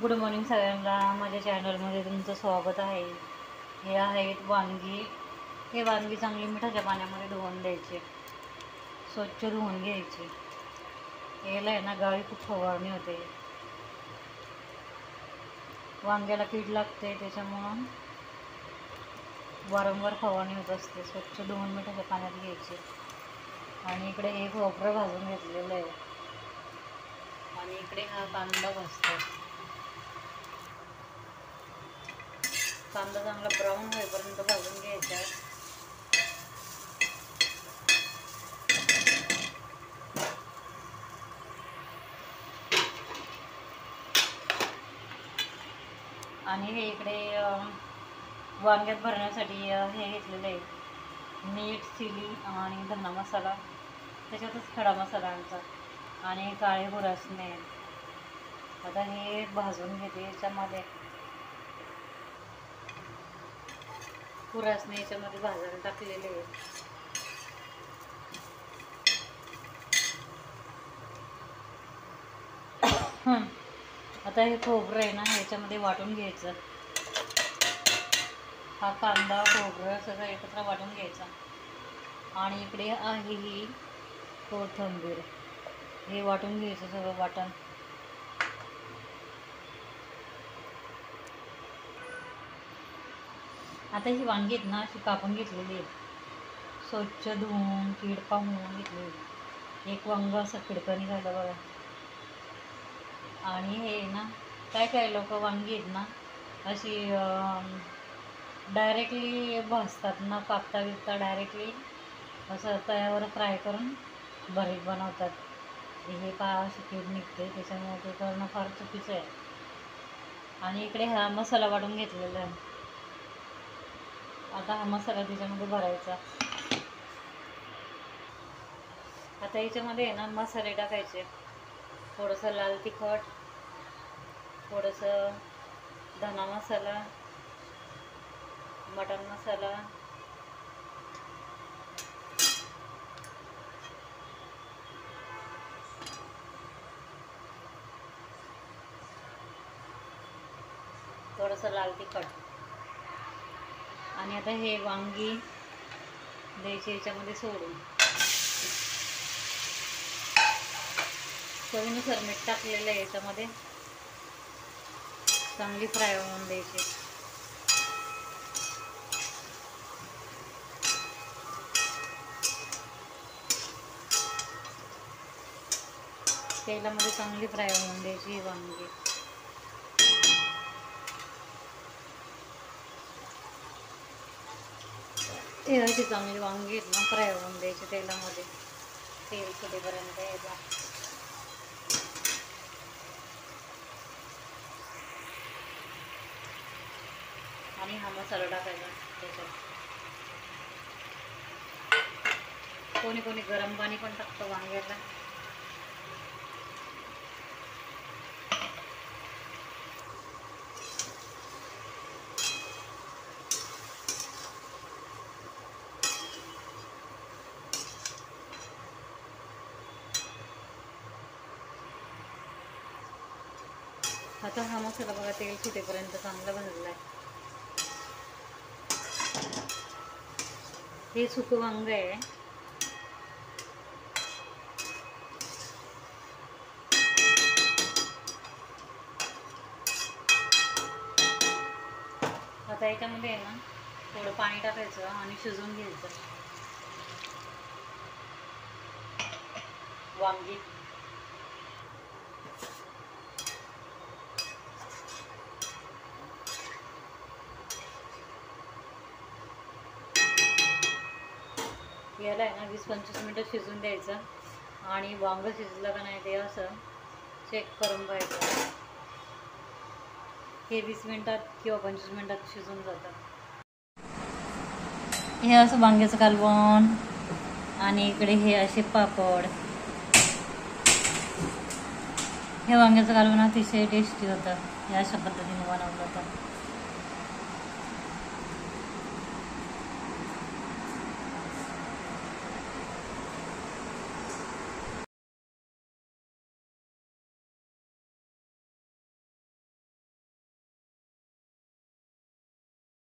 Good morning सगळ्यांना. माझ्या चॅनलमध्ये तुमचं स्वागत आहे. हे आहेत वांगी. हे वांगी चांगली मिठाच्या पाण्यामध्ये धुवून द्यायचे, स्वच्छ धुवून घ्यायचे. याला आहे ना गावी खूप फवारणी होते, वांग्याला कीड लागते, त्याच्यामुळं वारंवार फवारणी होत असते. स्वच्छ धुवून मिठाच्या पाण्यात घ्यायचे. आणि इकडे हे खोबरं भाजून घेतलेलं आहे आणि इकडे हा कांदा भाजतो. कांदा चांगला ब्राऊन होईपर्यंत भाजून घ्यायचा. आणि हे इकडे वांग्यात भरण्यासाठी हे घेतलेलं आहे, मीठ, चिली आणि धना मसाला, त्याच्यातच खडा मसाला आमचा, आणि काळे खुरासणे. आता हे भाजून घेते. याच्यामध्ये खुरासणे याच्यामध्ये भाजायला टाकलेले आहे. आता हे खोबरं आहे ना ह्याच्यामध्ये वाटून घ्यायचं. हा कांदा खोबरं सगळं एकत्र वाटून घ्यायचा. आणि इकडे आहे ही कोथिंबीर, हे वाटून घ्यायचं सगळं वाटण. आता ही वांगी आहेत ना अशी कापून घेतलेली आहेत, स्वच्छ धुवून कीड पाहून घेतलेली. एक वांग असं खिडकणी झालं बघा. आणि हे ना काय लोक वांगी आहेत ना अशी डायरेक्टली भाजतात, न कापता बिपता डायरेक्टली असं तव्यावर फ्राय करून भरीत बनवतात. हे अशी कीड निघते, त्याच्यामुळे ते करणं फार चुकीचं आहे. आणि इकडे हा मसाला वाटून घेतलेला आहे. आता हा मसाला त्याच्यामध्ये भरायचा. आता याच्यामध्ये आहे ना मसाले टाकायचे. थोडंसं लाल तिखट, थोडंसं धना मसाला, मटन मसाला, थोडंसं लाल तिखट. आणि आता हे वांगी द्यायचे याच्यामध्ये सोडून. चवीनुसार मीठ टाकलेलं आहे याच्यामध्ये. चांगली फ्राय होऊन द्यायची. तेलामध्ये चांगली फ्राय होऊन द्यायची ही वांगी. हे अशी चांगली वांगी आहेत ना फ्राय होऊन द्यायची तेलामध्ये, तेल सुटेपर्यंत यायला. आणि हा मसाला टाकायचा त्याच्यात. कोणी कोणी गरम पाणी पण टाकतं वांग्याला. आता हा मसाला बघा तेल सुटेपर्यंत चांगला भाजला आहे. हे सुकं वांग आहे. आता याच्यामध्ये आहे ना थोडं पाणी टाकायचं आणि शिजवून घ्यायचं वांगी. याला आहे ना 20-25 मिनटं शिजून द्यायचं. आणि वांग शिजलं का नाही ते असं चेक करून पाहायचं. हे 20 मिनटात किंवा 25 मिनटात शिजून जातं. हे असं वांग्याचं कालवण. आणि इकडे हे असे पापड. हे वांग्याचं कालवण अतिशय टेस्टी होतं. या अशा पद्धतीने बनवलं तर